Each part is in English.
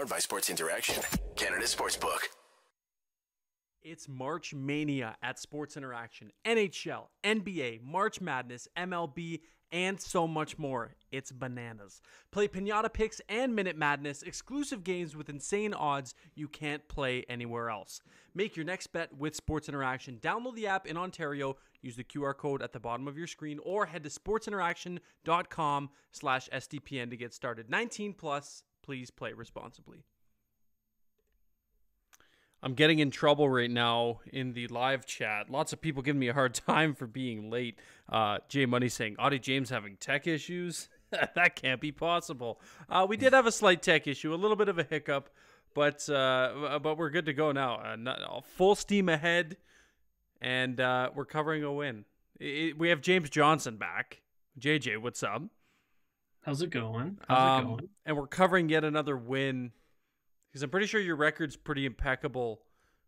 Powered by Sports Interaction, Canada Sportsbook. It's March Mania at Sports Interaction. NHL, NBA, March Madness, MLB, and so much more. It's bananas. Play Pinata Picks and Minute Madness, exclusive games with insane odds you can't play anywhere else. Make your next bet with Sports Interaction. Download the app in Ontario, use the QR code at the bottom of your screen, or head to sportsinteraction.com/SDPN to get started. 19 plus, please play responsibly. I'm getting in trouble right now in the live chat. Lots of people giving me a hard time for being late. Jay Money saying, Auddie James having tech issues? That can't be possible. We did have a slight tech issue, a little bit of a hiccup, but we're good to go now. Full steam ahead, and we're covering a win. We have James Johnson back. JJ, what's up? How's it going? And we're covering yet another win. Because I'm pretty sure your record's pretty impeccable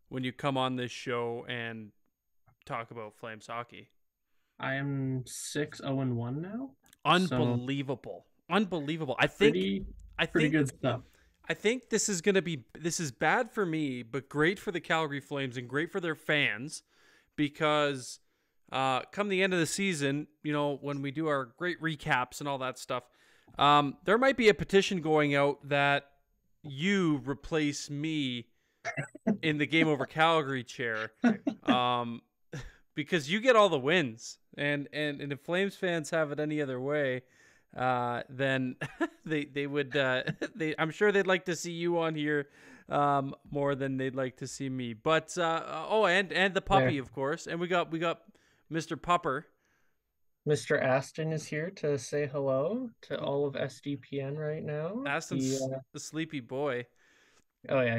when you come on this show and talk about Flames hockey. I am 6-0-1 now. Unbelievable. Unbelievable. I think pretty good stuff. I think this is bad for me, but great for the Calgary Flames and great for their fans, because come the end of the season, when we do our great recaps and all that stuff, there might be a petition going out that you replace me in the Game Over Calgary chair, because you get all the wins, and if Flames fans have it any other way, then they would I'm sure they'd like to see you on here more than they'd like to see me. But and the puppy, of course, and we got Mr. Pupper. Mr. Aston is here to say hello to all of SDPN right now. Aston's the sleepy boy. Oh yeah,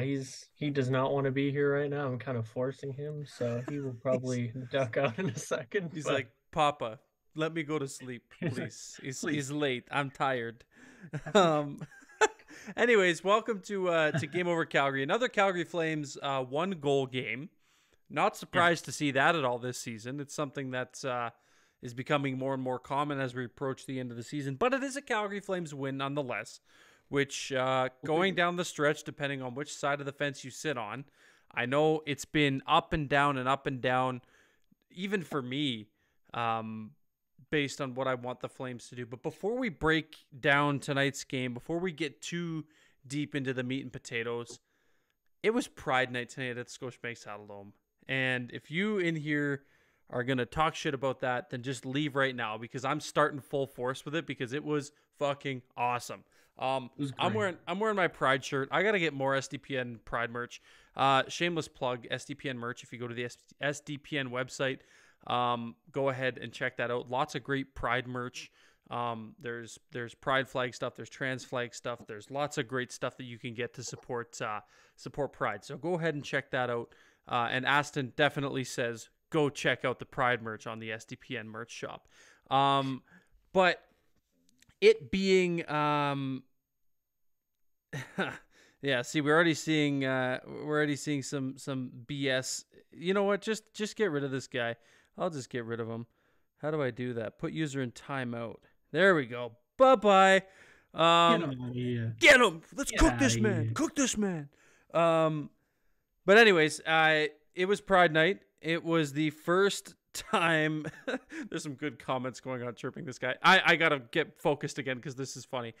he does not want to be here right now. I'm kind of forcing him, so he will probably duck out in a second. He's like, Papa, let me go to sleep, please. He's late. I'm tired. Anyways, welcome to Game Over Calgary. Another Calgary Flames 1-goal game. Not surprised to see that at all this season. It's something that's is becoming more and more common as we approach the end of the season. But it is a Calgary Flames win nonetheless, which going down the stretch, depending on which side of the fence you sit on, I know it's been up and down, even for me, based on what I want the Flames to do. But before we break down tonight's game, before we get too deep into the meat and potatoes, it was Pride Night tonight at Scotiabank Saddledome. And if you in here are going to talk shit about that, then just leave right now, because I'm starting full force with it, because it was fucking awesome. I'm wearing my Pride shirt. I got to get more SDPN Pride merch. Shameless plug, SDPN merch. If you go to the SDPN website, go ahead and check that out. Lots of great Pride merch. There's Pride flag stuff. There's trans flag stuff. There's lots of great stuff that you can get to support Pride. So go ahead and check that out. And Aston definitely says, go check out the Pride merch on the SDPN merch shop. But it being, yeah, see, we're already seeing some BS. You know what? Just get rid of this guy. I'll just get rid of him. How do I do that? Put user in timeout. There we go. Bye-bye. Get him. Let's cook this man. Cook this man. But anyways, it was Pride Night. It was the first time. There's some good comments going on chirping this guy. I gotta get focused again, because this is funny.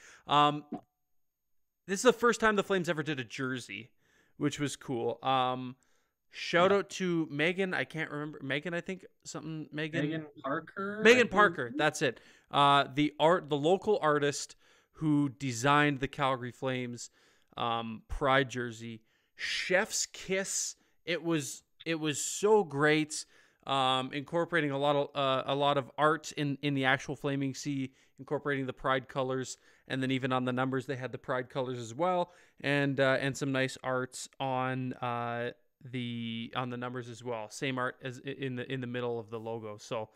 This is the first time the Flames ever did a jersey, which was cool. Shout out to Megan. I can't remember. Megan, I think something. Megan Parker. Megan Parker. That's it. The local artist who designed the Calgary Flames Pride jersey. Chef's kiss. It was so great. Incorporating a lot of art in the actual Flaming Sea, incorporating the Pride colors, and then even on the numbers they had the Pride colors as well, and some nice arts on the numbers as well. Same art as in the middle of the logo. So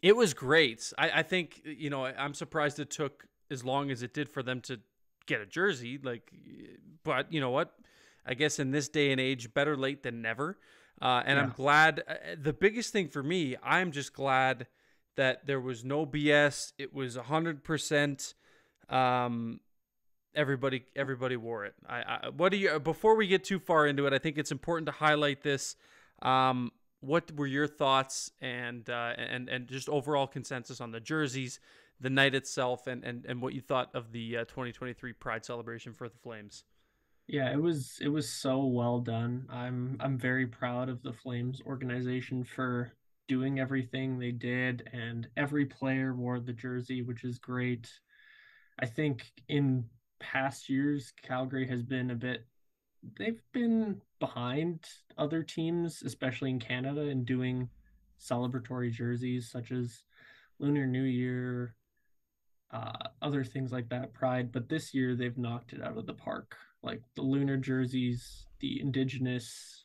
it was great. I think, I'm surprised it took as long as it did for them to get a jersey. But you know what? I guess in this day and age, better late than never. I'm glad. The biggest thing for me, I'm just glad that there was no BS. It was 100%. everybody wore it. What do you, before we get too far into it, I think it's important to highlight this. What were your thoughts and just overall consensus on the jerseys, the night itself, and what you thought of the 2023 Pride celebration for the Flames? Yeah, it was so well done. I'm very proud of the Flames organization for doing everything they did, and every player wore the jersey, which is great. I think in past years, Calgary has been they've been behind other teams, especially in Canada, in doing celebratory jerseys such as Lunar New Year, other things like that, Pride. But this year they've knocked it out of the park. Like the lunar jerseys, the indigenous,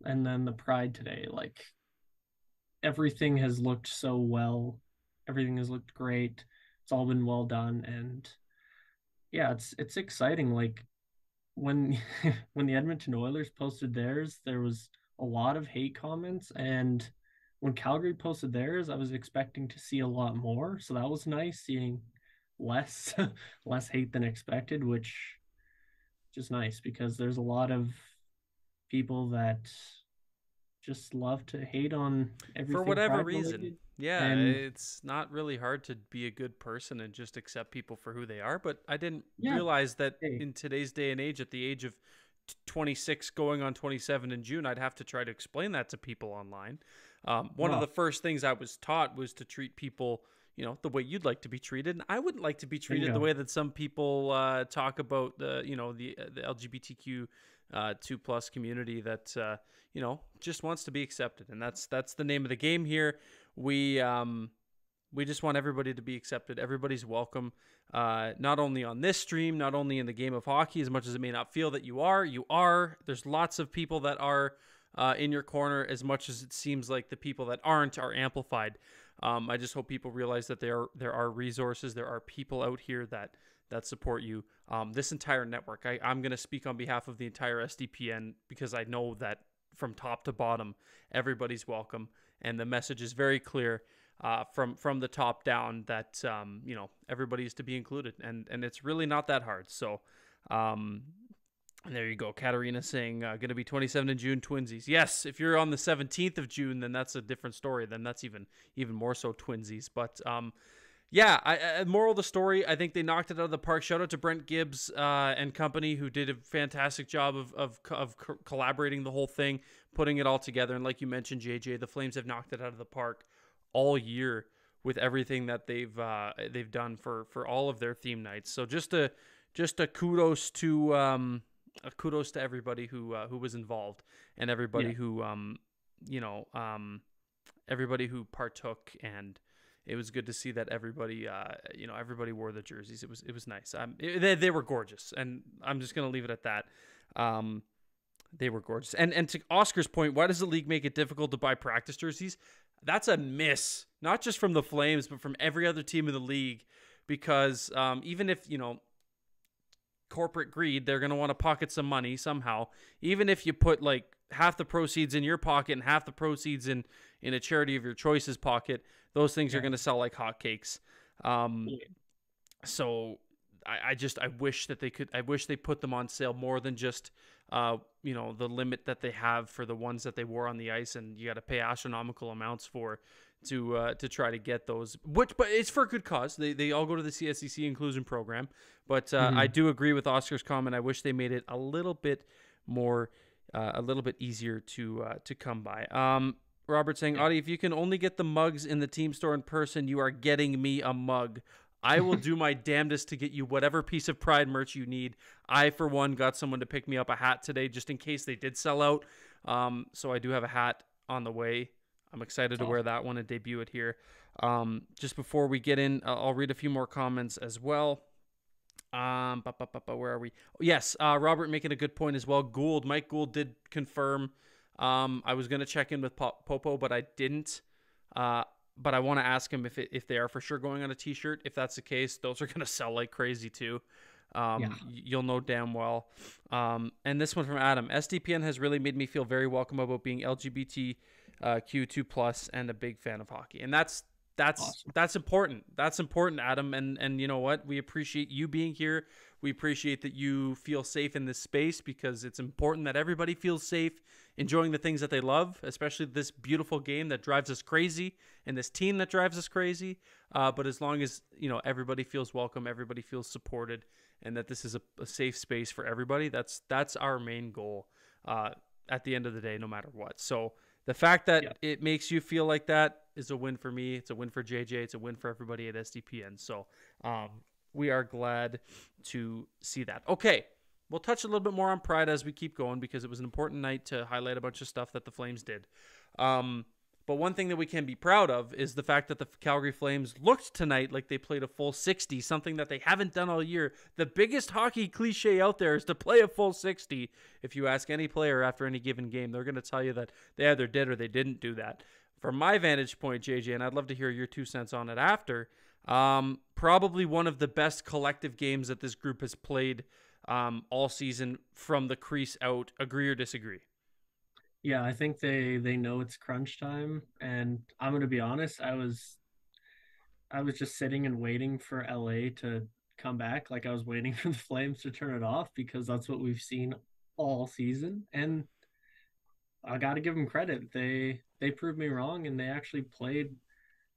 and then the Pride today. Like everything has looked so well. Everything has looked great. It's all been well done, and yeah, it's exciting. Like when when the Edmonton Oilers posted theirs, there was a lot of hate comments, and when Calgary posted theirs, I was expecting to see a lot more. So that was nice seeing less less hate than expected, which is nice because there's a lot of people that just love to hate on For everything whatever Pride reason. related. Yeah, And it's not really hard to be a good person and just accept people for who they are. But I didn't yeah, realize that hey, in today's day and age, at the age of 26 going on 27 in June, I'd have to try to explain that to people online. One of oh, the first things I was taught was to treat people, the way you'd like to be treated. And I wouldn't like to be treated the bingo. way that some people talk about the LGBTQ 2+ community that, just wants to be accepted. And that's the name of the game here. We just want everybody to be accepted. Everybody's welcome. Not only on this stream, not only in the game of hockey, as much as it may not feel that you are. There's lots of people that are in your corner, as much as it seems like the people that aren't are amplified. I just hope people realize that there are resources, there are people out here that support you. This entire network. I'm going to speak on behalf of the entire SDPN because I know that from top to bottom, everybody's welcome, and the message is very clear from the top down that everybody's to be included, and it's really not that hard. So and there you go. Katarina saying going to be 27 in June, twinsies. Yes, if you're on the 17th of June, then that's a different story. Then that's even more so twinsies. But yeah, moral of the story, I think they knocked it out of the park. Shout out to Brent Gibbs and company, who did a fantastic job of collaborating the whole thing, putting it all together. And like you mentioned, JJ, the Flames have knocked it out of the park all year with everything that they've done for all of their theme nights. So just a kudos to everybody who was involved, and everybody Yeah, who everybody who partook. And it was good to see that everybody wore the jerseys. It was nice. They were gorgeous, and I'm just gonna leave it at that. They were gorgeous. And to Oscar's point, why does the league make it difficult to buy practice jerseys? That's a miss, not just from the Flames, but from every other team in the league, because even if corporate greed, they're going to want to pocket some money somehow. Even if you put like half the proceeds in your pocket and half the proceeds in a charity of your choice's pocket, those things are going to sell like hotcakes. yeah, So I wish that I wish they put them on sale more than just the limit that they have for the ones that they wore on the ice, and you got to pay astronomical amounts for to try to get those. But it's for a good cause. They all go to the CSCC inclusion program. But I do agree with Oscar's comment. I wish they made it a little bit more, a little bit easier to come by. Robert saying, yeah. Auddie, if you can only get the mugs in the team store in person, you are getting me a mug. I will do my damnedest to get you whatever piece of Pride merch you need. I, for one, got someone to pick me up a hat today just in case they did sell out. So I do have a hat on the way. I'm excited to wear that one and debut it here. Just before we get in, I'll read a few more comments as well. Where are we? Yes, Robert making a good point as well. Mike Gould did confirm. I was going to check in with Popo, but I didn't. But I want to ask him if they are for sure going on a t-shirt. If that's the case, those are going to sell like crazy too. Yeah. You'll know damn well. And this one from Adam. SDPN has really made me feel very welcome about being LGBTQ2+ and a big fan of hockey. And that's Awesome. that's important. That's important, Adam. And you know what? We appreciate you being here. We appreciate that you feel safe in this space because it's important that everybody feels safe enjoying the things that they love, especially this beautiful game that drives us crazy and this team that drives us crazy. But as long as everybody feels welcome, everybody feels supported, and that this is a safe space for everybody, that's our main goal. At the end of the day, no matter what. So the fact that it makes you feel like that is a win for me. It's a win for JJ. It's a win for everybody at SDPN. So we are glad to see that. Okay, we'll touch a little bit more on Pride as we keep going because it was an important night to highlight a bunch of stuff that the Flames did. But one thing that we can be proud of is the fact that the Calgary Flames looked tonight like they played a full 60, something that they haven't done all year. The biggest hockey cliche out there is to play a full 60. If you ask any player after any given game, they're going to tell you that they either did or they didn't do that. From my vantage point, JJ, and I'd love to hear your 2 cents on it after, probably one of the best collective games that this group has played all season from the crease out. Agree or disagree? Yeah, I think they know it's crunch time, and I'm gonna be honest, I was just sitting and waiting for LA to come back. Like I was waiting for the Flames to turn it off because that's what we've seen all season. And I got to give them credit. They proved me wrong, and they actually played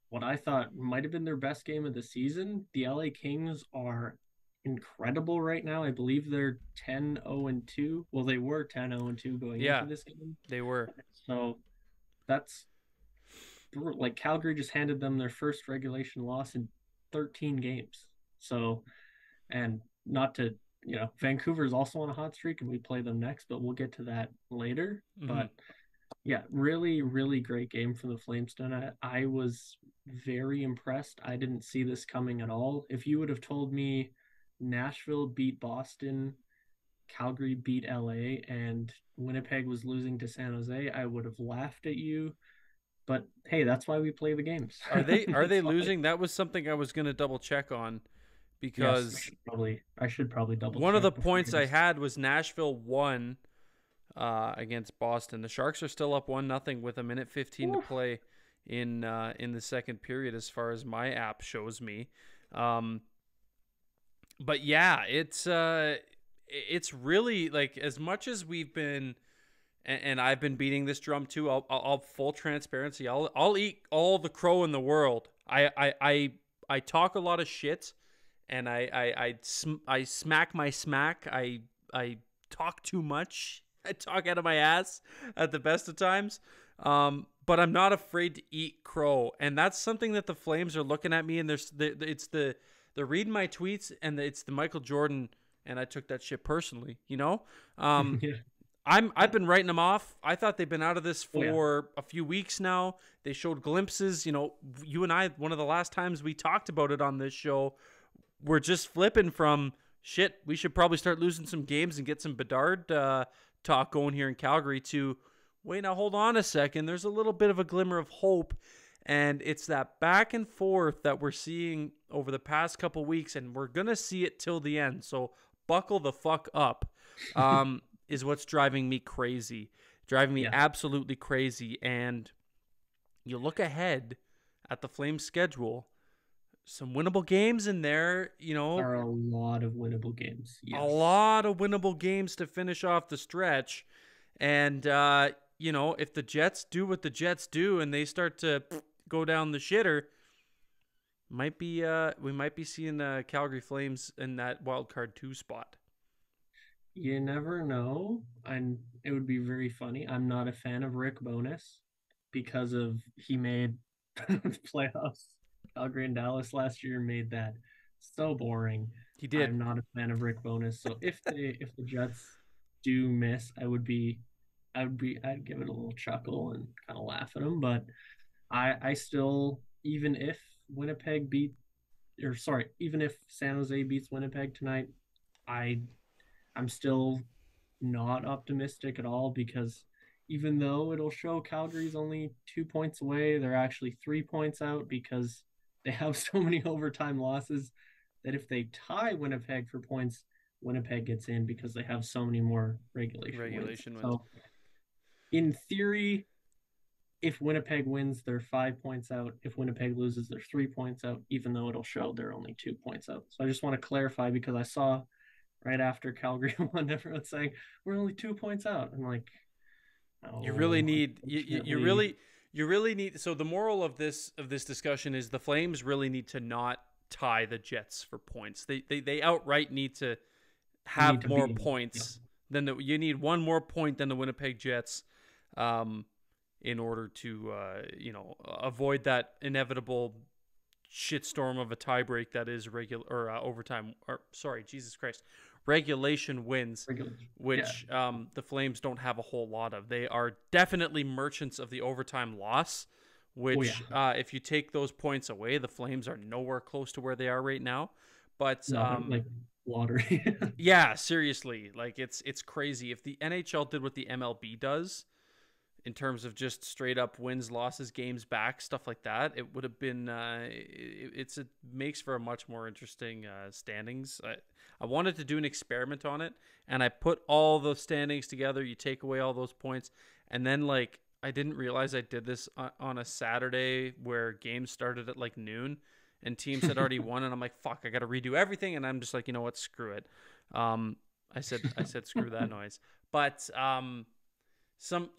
what I thought might have been their best game of the season. The LA Kings are incredible right now. I believe they're 10-0-2. Well, they were 10-0-2 going into Yeah, this game. they were. So that's like Calgary just handed them their first regulation loss in 13 games. So, and not to, Vancouver is also on a hot streak and we play them next, but we'll get to that later. Mm-hmm. But yeah, really, really great game from the Flames tonight. I was very impressed. I didn't see this coming at all. If you would have told me Nashville beat Boston, Calgary beat LA, and Winnipeg was losing to San Jose, I would have laughed at you. But hey, that's why we play the games. Are they That's why. losing? That was something I was going to double check on Yes, because I should probably double one of the check before points I had was Nashville won against Boston. The Sharks are still up 1-0 with a minute 15 to play in the second period, as far as my app shows me. But yeah, it's really like, as much as we've been, and I've been beating this drum too. I'll full transparency. I'll eat all the crow in the world. I talk a lot of shit, and I smack my smack. I talk too much. I talk out of my ass at the best of times. But I'm not afraid to eat crow, and that's something that the Flames are looking at me, and they're reading my tweets, and it's the Michael Jordan, and I took that shit personally. Yeah. I've been writing them off. I thought they've been out of this Oh, yeah. for a few weeks now. They showed glimpses. You and I, one of the last times we talked about it on this show, we're just flipping from shit, we should probably start losing some games and get some Bedard talk going here in Calgary, to wait, now hold on a second. There's a little bit of a glimmer of hope. And it's that back and forth that we're seeing over the past couple weeks, and we're going to see it till the end. So buckle the fuck up. Is what's driving me crazy. Driving me Yeah. absolutely crazy. And you look ahead at the Flames schedule, some winnable games in there, There are a lot of winnable games. Yes. a lot of winnable games to finish off the stretch. And, if the Jets do what the Jets do and they start to go down the shitter, we might be seeing Calgary Flames in that wild card 2 spot. You never know. It would be very funny. I'm not a fan of Rick Bowness because he made playoffs. Calgary and Dallas last year made that so boring. He did. I'm not a fan of Rick Bowness. So if the Jets do miss, I'd give it a little chuckle and kind of laugh at them. But I still, even if even if San Jose beats Winnipeg tonight, I'm still not optimistic at all, because even though it'll show Calgary's only 2 points away, they're actually 3 points out because they have so many overtime losses that if they tie Winnipeg for points, Winnipeg gets in because they have so many more regulation wins. wins. So in theory, if Winnipeg wins, they're 5 points out. If Winnipeg loses, they're 3 points out, even though it'll show they're only 2 points out. So I just want to clarify because I saw right after Calgary won, everyone saying we're only 2 points out. I'm like, You really oh, need unfortunately, you really need. So the moral of this discussion is the Flames really need to not tie the Jets for points. They outright need to we need have to more be. Yeah, points than you need one more point than the Winnipeg Jets, in order to avoid that inevitable shitstorm of a tiebreak that is regular or overtime. Or sorry, Jesus Christ, regulation wins, regulation. Yeah, which the Flames don't have a whole lot of. They are definitely merchants of the overtime loss. oh yeah, Which, if you take those points away, the Flames are nowhere close to where they are right now. But no, they're like lottery. yeah, seriously, like it's crazy. If the NHL did what the MLB does in terms of just straight up wins, losses, games back, stuff like that, it would have been. It makes for a much more interesting standings. I wanted to do an experiment on it, and I put all the standings together. You take away all those points, and then like I didn't realize I did this on a Saturday where games started at like noon, and teams had already won, and I'm like, fuck, I got to redo everything, and I'm just like, you know what, screw it. I said screw that noise, but some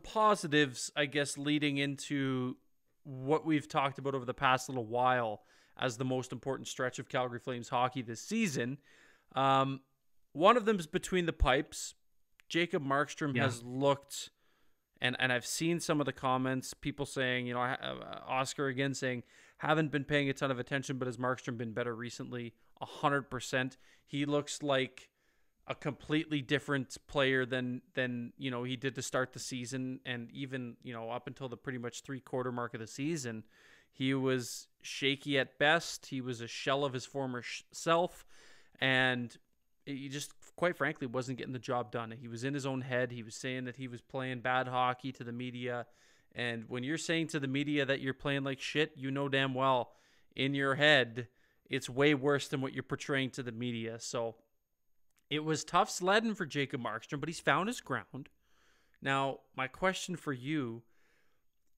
positives, I guess, leading into what we've talked about over the past little while as the most important stretch of Calgary Flames hockey this season. One of them is between the pipes. Jacob Markstrom Yeah, has looked, and I've seen some of the comments, people saying, Oscar again saying, haven't been paying a ton of attention, but has Markstrom been better recently? 100%. He looks like a completely different player than he did to start the season, and even up until the pretty much 3/4 mark of the season, he was shaky at best. He was a shell of his former self, and he just quite frankly wasn't getting the job done. He was in his own head. He was saying that he was playing bad hockey to the media, and when you're saying to the media that you're playing like shit, you know damn well in your head it's way worse than what you're portraying to the media. So it was tough sledding for Jacob Markstrom, but he's found his ground. Now, my question for you,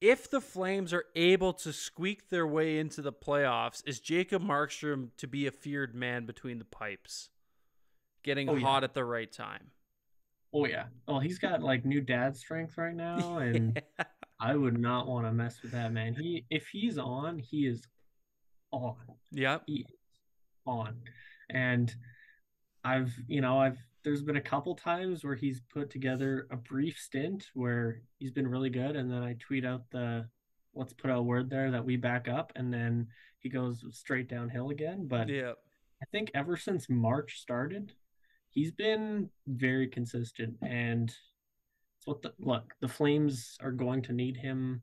if the Flames are able to squeak their way into the playoffs, is Jacob Markstrom to be a feared man between the pipes, getting oh yeah, hot at the right time? oh yeah. Well, he's got like new dad strength right now, and Yeah. I would not want to mess with that man. If he's on, he is on. Yep. He is on. And there's been a couple times where he's put together a brief stint where he's been really good, and then I tweet out let's put a word there that we back up, and then he goes straight downhill again. But Yep. I think ever since March started, he's been very consistent, and it's the Flames are going to need him.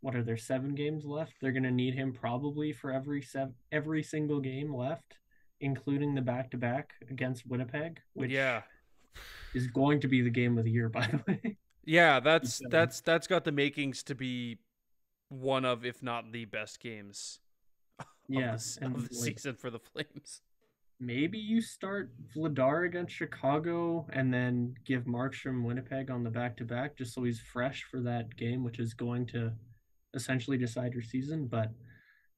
What are there 7 games left? They're going to need him probably for every single game left, including the back-to-back against Winnipeg, which Yeah. is going to be the game of the year, by the way. Yeah, that's got the makings to be one of, if not the best games of Yeah, of and the like season for the Flames. maybe you start Vladar against Chicago and then give Markstrom Winnipeg on the back-to-back just so he's fresh for that game, which is going to essentially decide your season. But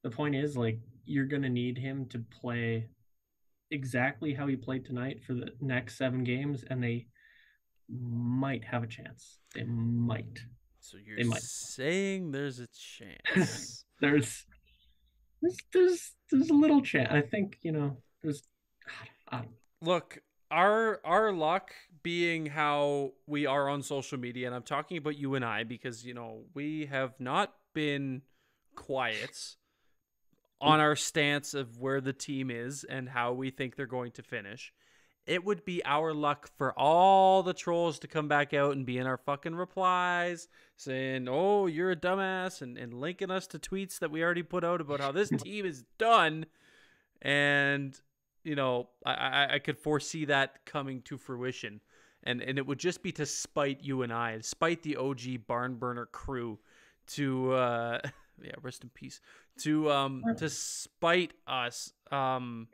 the point is, like, you're going to need him to play exactly how he played tonight for the next 7 games, and they might have a chance. They might. So you're They might. saying there's a chance. there's there's a little chance. I think there's. I don't Look, our luck being how we are on social media, and I'm talking about you and I because we have not been quiet on know. our stance of where the team is and how we think they're going to finish. It would be our luck for all the trolls to come back out and be in our fucking replies saying, oh, you're a dumbass, and linking us to tweets that we already put out about how this team is done. And, I could foresee that coming to fruition. And it would just be to spite you and I, spite the OG barn burner crew to, yeah, rest in peace, to spite us. And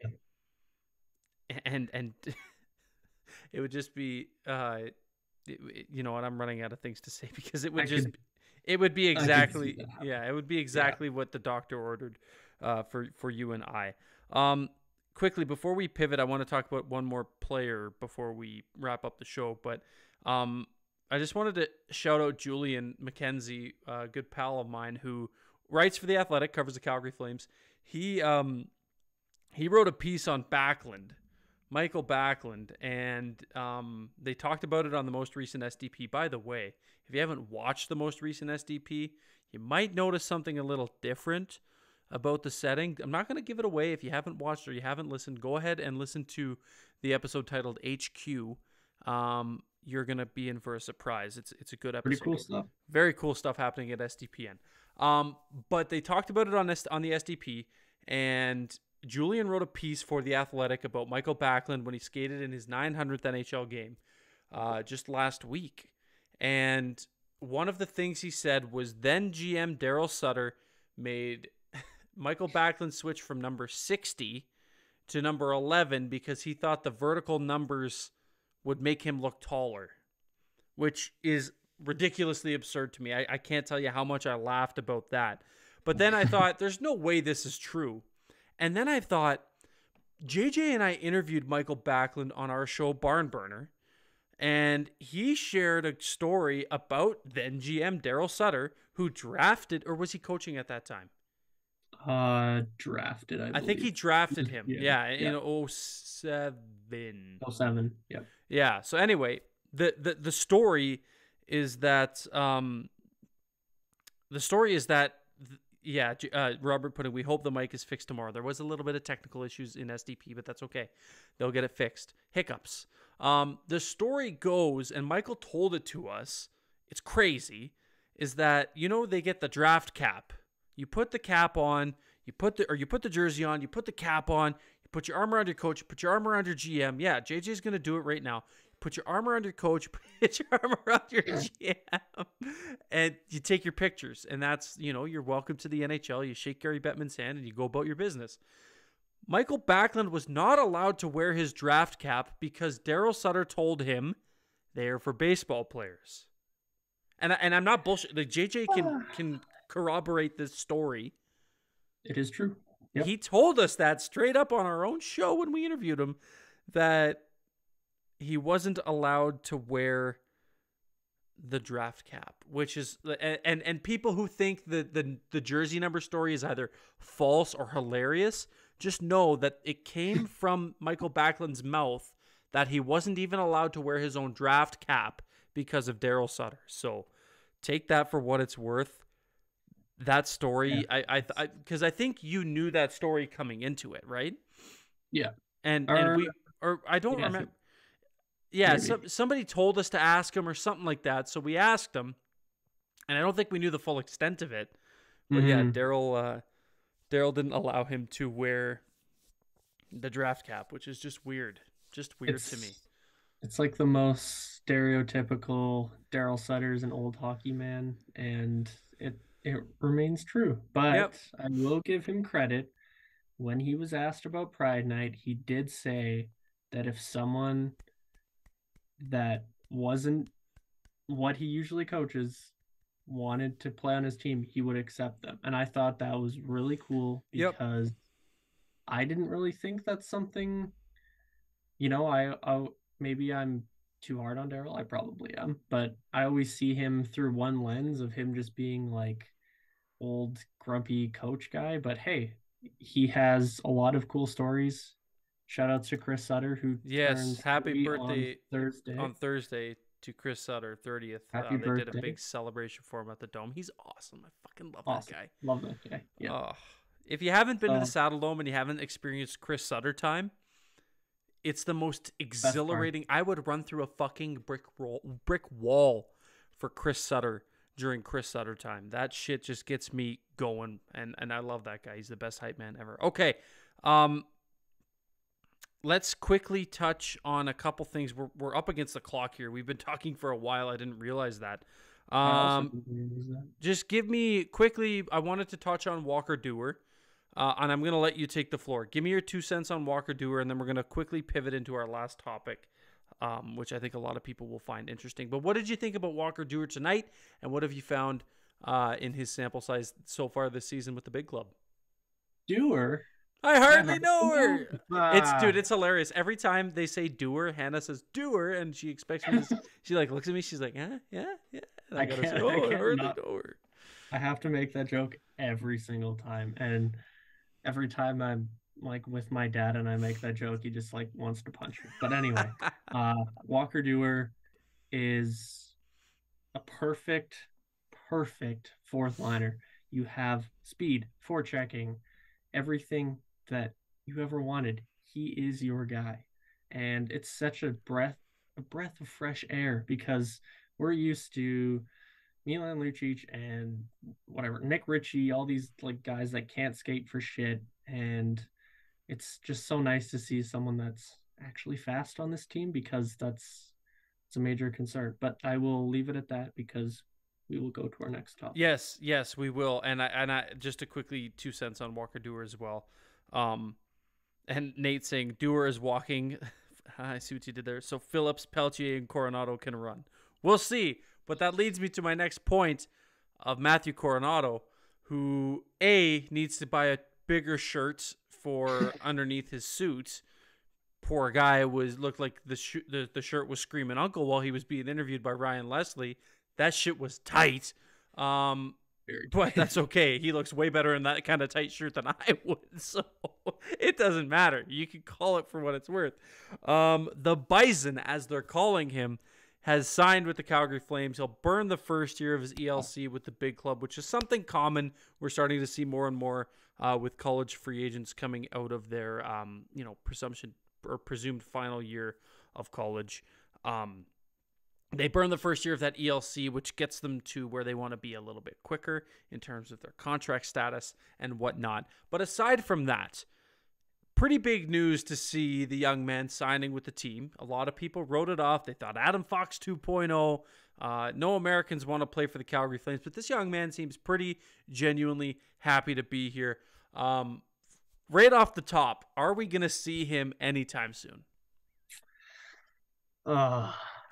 it would just be you know what, I'm running out of things to say because it would I just could It would be I could see exactly, that happening. yeah, it would be Yeah. exactly what the doctor ordered for you and I. Quickly, before we pivot, I want to talk about one more player before we wrap up the show. But I just wanted to shout out Julian McKenzie, a good pal of mine who writes for The Athletic, covers the Calgary Flames. He wrote a piece on Backlund, Michael Backlund, and they talked about it on the most recent SDP. By the way, if you haven't watched the most recent SDP, you might notice something a little different about the setting. I'm not going to give it away. If you haven't watched or you haven't listened, go ahead and listen to the episode titled HQ. You're going to be in for a surprise. It's a good episode. Pretty cool stuff. Very cool stuff happening at SDPN. But they talked about it on the SDP, and Julian wrote a piece for The Athletic about Michael Backlund when he skated in his 900th NHL game just last week. And one of the things he said was then GM Daryl Sutter made Michael Backlund switch from number 60 to number 11 because he thought the vertical numbers would make him look taller, which is ridiculously absurd to me. I can't tell you how much I laughed about that. But then I thought, there's no way this is true. And then I thought, JJ and I interviewed Michael Backlund on our show Barn Burner, and he shared a story about then GM Daryl Sutter, who drafted, or was he coaching at that time? Drafted, I I believe. think he drafted him. Yeah, in yeah. 07. 07, yeah. Yeah. So anyway, the story is that Robert put in, we hope the mic is fixed tomorrow. There was a little bit of technical issues in SDP, but that's okay. They'll get it fixed. Hiccups. The story goes, and Michael told it to us, it's crazy, is that, they get the draft cap. You put the cap on, you put the jersey on, you put the cap on, you put your arm around your coach, you put your arm around your GM. Yeah, JJ's going to do it right now. Put your arm around your coach, put your arm around your GM, and you take your pictures. And that's, you're welcome to the NHL. You shake Gary Bettman's hand and you go about your business. Michael Backlund was not allowed to wear his draft cap because Daryl Sutter told him they are for baseball players. And I'm not bullshit. Like, JJ can corroborate this story. It is true. Yep. He told us that straight up on our own show when we interviewed him, that he wasn't allowed to wear the draft cap, which is, and people who think the jersey number story is either false or hilarious, just know that it came from Michael Backlund's mouth that he wasn't even allowed to wear his own draft cap because of Daryl Sutter. So take that for what it's worth. That story, yeah. Because I think you knew that story coming into it, right? Yeah. And I don't remember. Yeah, somebody told us to ask him or something like that, so we asked him, and I don't think we knew the full extent of it. But yeah, Daryl didn't allow him to wear the draft cap, which is just weird. Just weird to me. It's like the most stereotypical Daryl Sutter's an old hockey man, and it remains true. But I will give him credit. When he was asked about Pride Night, he did say that if someone that wasn't what he usually coaches wanted to play on his team, he would accept them. And I thought that was really cool because I didn't really think that's something, I maybe I'm too hard on Daryl. I probably am, but I always see him through one lens of him just being like old grumpy coach guy. But hey, he has a lot of cool stories. Shout out to Chris Sutter, who turns happy birthday on Thursday to Chris Sutter, 30th. Happy they birthday. Did a big celebration for him at the Dome. He's awesome. I fucking love that guy. Love that guy. Yeah. If you haven't been to the Saddle Dome and you haven't experienced Chris Sutter time, it's the most exhilarating. I would run through a fucking brick wall for Chris Sutter during Chris Sutter time. That shit just gets me going, and I love that guy. He's the best hype man ever. Okay. Let's quickly touch on a couple things. We're up against the clock here. We've been talking for a while. I didn't realize that. Just give me quickly. I wanted to touch on Walker Duehr, and I'm going to let you take the floor. Give me your 2 cents on Walker Duehr, and then we're going to quickly pivot into our last topic, which I think a lot of people will find interesting. But what did you think about Walker Duehr tonight, and what have you found in his sample size so far this season with the big club. Doer. I hardly hard know to her. know. It's hilarious. Every time they say doer, Hannah says doer, and she expects me to. She like looks at me. She's like, yeah, yeah. And I gotta say, I oh, I can't hardly not. know her. I have to make that joke every single time, and every time I'm like with my dad and I make that joke, he just like wants to punch me. But anyway, Walker Doer is a perfect fourth liner. You have speed, forechecking, everything that you ever wanted. He is your guy. And it's such a breath of fresh air because we're used to Milan Lucic and whatever, Nick Ritchie, all these like guys that can't skate for shit. And it's just so nice to see someone that's actually fast on this team because it's a major concern. But I will leave it at that because we will go to our next topic. Yes, we will. And I just to quickly 2 cents on Walker Doer as well. And Nate saying Doer is walking. I see what you did there. So Phillips, Peltier, and Coronado can run. We'll see. But that leads me to my next point of Matthew Coronado, who needs to buy a bigger shirt for underneath his suit. Poor guy looked like the shirt was screaming uncle while he was being interviewed by Ryan Leslie. That shit was tight. But that's okay. He looks way better in that kind of tight shirt than I would. So it doesn't matter. You can call it for what it's worth. The Bison, as they're calling him, has signed with the Calgary Flames. He'll burn the first year of his ELC with the big club, which is something common. We're starting to see more and more with college free agents coming out of their, presumption or presumed final year of college. They burn the first year of that ELC, which gets them to where they want to be a little bit quicker in terms of their contract status and whatnot. But aside from that, pretty big news to see the young man signing with the team. A lot of people wrote it off. They thought Adam Fox 2.0. No Americans want to play for the Calgary Flames, but this young man seems pretty genuinely happy to be here. Right off the top, are we going to see him anytime soon?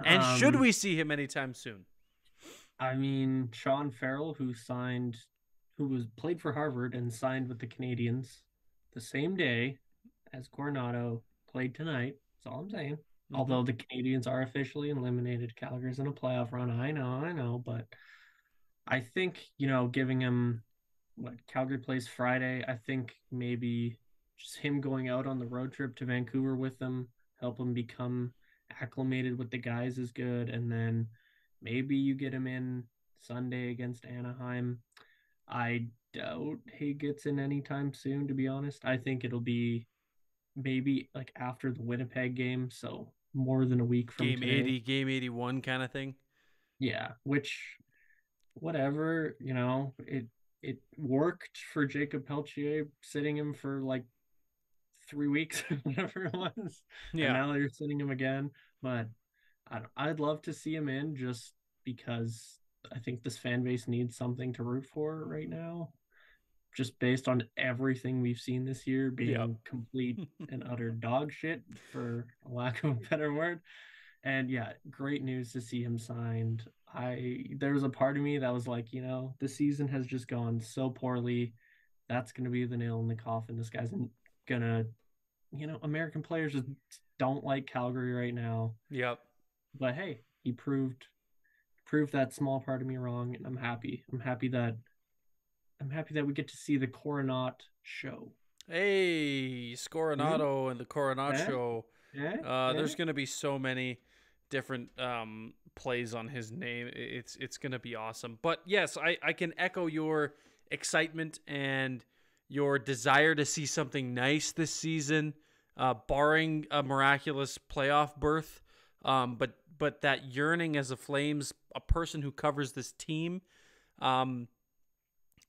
And should we see him anytime soon? I mean, Sean Farrell, who played for Harvard and signed with the Canadians the same day as Coronado, played tonight. That's all I'm saying. Mm-hmm. Although the Canadians are officially eliminated, Calgary's in a playoff run. I know, but I think, giving him Calgary plays Friday, I think maybe just him going out on the road trip to Vancouver with them, help him become acclimated with the guys is good, and then maybe you get him in Sunday against Anaheim. I doubt he gets in anytime soon, to be honest. I think it'll be maybe like after the Winnipeg game, so more than a week from game today. 80, game 81 kind of thing. Yeah, which whatever, it worked for Jacob Peltier, sitting him for like 3 weeks, whatever it was. Yeah. And now you're sitting him again. But I'd love to see him in just because I think this fan base needs something to root for right now. Just based on everything we've seen this year being complete and utter dog shit, for a lack of a better word. And yeah, great news to see him signed. There was a part of me that was like, the season has just gone so poorly. That's going to be the nail in the coffin. This guy's going to, American players just don't like Calgary right now. Yep. But hey, he proved that small part of me wrong, and I'm happy. I'm happy that we get to see the Coronado show. Hey, Scoronado and the Coronado show. There's going to be so many different plays on his name. It's going to be awesome. But yes, I can echo your excitement and your desire to see something nice this season, barring a miraculous playoff berth. But that yearning as a Flames, a person who covers this team,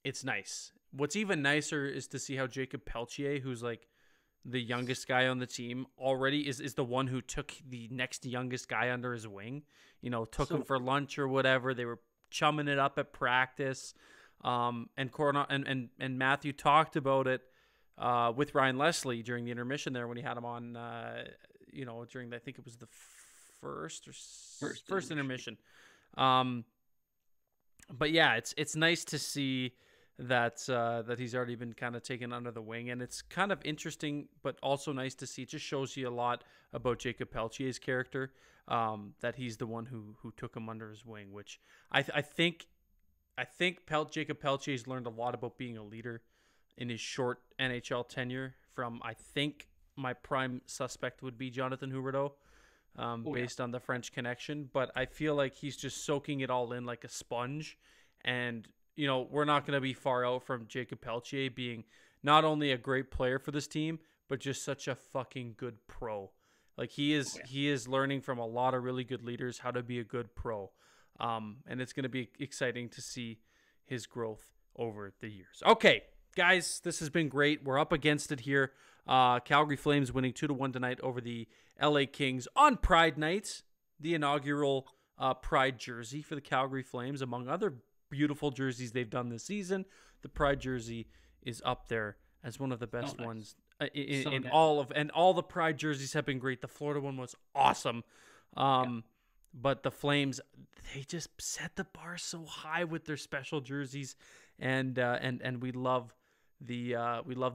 it's nice. What's even nicer is to see how Jacob Peltier, who's like the youngest guy on the team, already is the one who took the next youngest guy under his wing. Took him for lunch or whatever. They were chumming it up at practice. And Coronado and Matthew talked about it with Ryan Leslie during the intermission there when he had him on. During I think it was the first intermission. But yeah, it's nice to see that that he's already been kind of taken under the wing, and it's kind of interesting, but also nice to see. It just shows you a lot about Jacob Peltier's character, that he's the one who took him under his wing, which I think Jacob Peltier's learned a lot about being a leader in his short NHL tenure from, I think my prime suspect would be Jonathan Huberdeau, based on the French connection. But I feel like he's just soaking it all in like a sponge. And, you know, we're not going to be far out from Jacob Peltier being not only a great player for this team, but just such a fucking good pro. Like he is learning from a lot of really good leaders how to be a good pro. And it's going to be exciting to see his growth over the years. Okay, guys, this has been great. We're up against it here. Calgary Flames winning 2-1 tonight over the LA Kings on Pride Night, the inaugural Pride jersey for the Calgary Flames. Among other beautiful jerseys they've done this season, the Pride jersey is up there as one of the best ones in all of, and all the Pride jerseys have been great. The Florida one was awesome. But the Flames, they just set the bar so high with their special jerseys, and we love the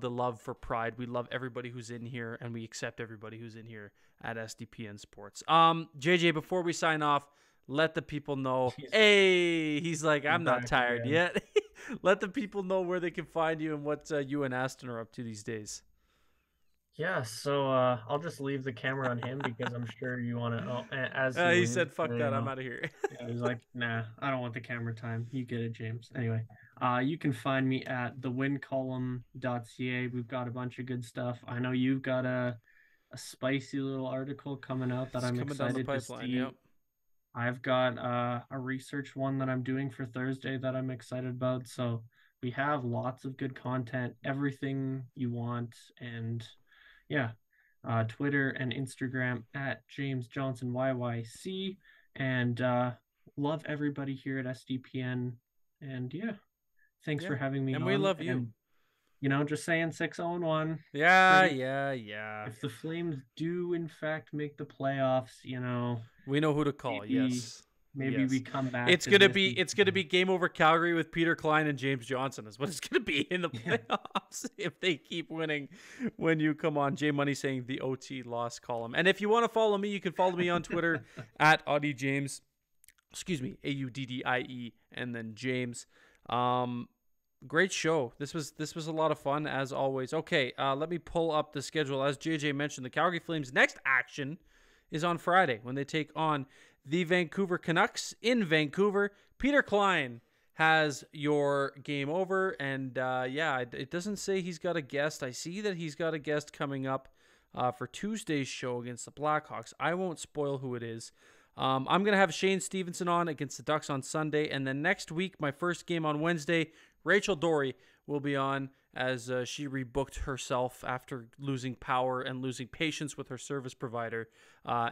love for Pride. We love everybody who's in here, and we accept everybody who's in here at SDPN Sports. JJ, before we sign off, let the people know. He's like, I'm not tired yet. Let the people know where they can find you and what you and Aston are up to these days. Yeah, so I'll just leave the camera on him because I'm sure you want to. He said, "Fuck that, I'm out of here." Yeah, he's like, "Nah, I don't want the camera time. You get it, James." Anyway, you can find me at thewincolumn.ca. We've got a bunch of good stuff. I know you've got a spicy little article coming out that I'm excited to see. Yep. I've got a research one that I'm doing for Thursday that I'm excited about. So we have lots of good content, everything you want, and yeah, Twitter and Instagram at James Johnson YYC, and love everybody here at SDPN. And yeah, thanks for having me. And on. we love you. And, you know, just saying 6-0-1. Yeah. If the Flames do in fact make the playoffs, you know, we know who to call. Maybe we come back. It's gonna be Game Over Calgary with Peter Klein and James Johnson is what it's gonna be in the playoffs if they keep winning. When you come on, Jay Money saying the OT loss column. And if you want to follow me, you can follow me on Twitter at Auddie James. Excuse me, AUDDIE and then James. Great show. This was a lot of fun as always. Okay, let me pull up the schedule. As JJ mentioned, the Calgary Flames' next action is on Friday when they take on the Vancouver Canucks in Vancouver. Peter Klein has your Game Over, and it doesn't say he's got a guest. I see that he's got a guest coming up for Tuesday's show against the Blackhawks. I won't spoil who it is. I'm going to have Shane Stevenson on against the Ducks on Sunday, and then next week, my first game on Wednesday, Rachel Dory will be on as she rebooked herself after losing power and losing patience with her service provider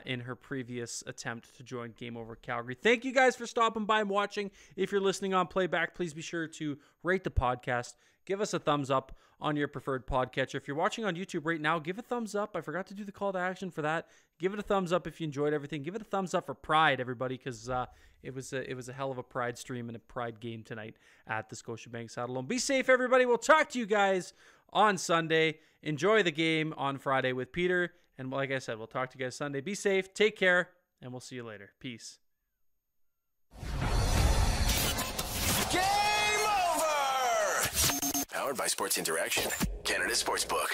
in her previous attempt to join Game Over Calgary. Thank you guys for stopping by and watching. If you're listening on playback, please be sure to rate the podcast. Give us a thumbs up on your preferred podcatcher. If you're watching on YouTube right now, give a thumbs up. I forgot to do the call to action for that. Give it a thumbs up if you enjoyed everything. Give it a thumbs up for Pride, everybody, because it was a hell of a Pride stream and a Pride game tonight at the Scotiabank Saddledome. Be safe, everybody. We'll talk to you guys on Sunday. Enjoy the game on Friday with Peter. And like I said, we'll talk to you guys Sunday. Be safe. Take care. And we'll see you later. Peace. Powered by Sports Interaction, Canada Sportsbook.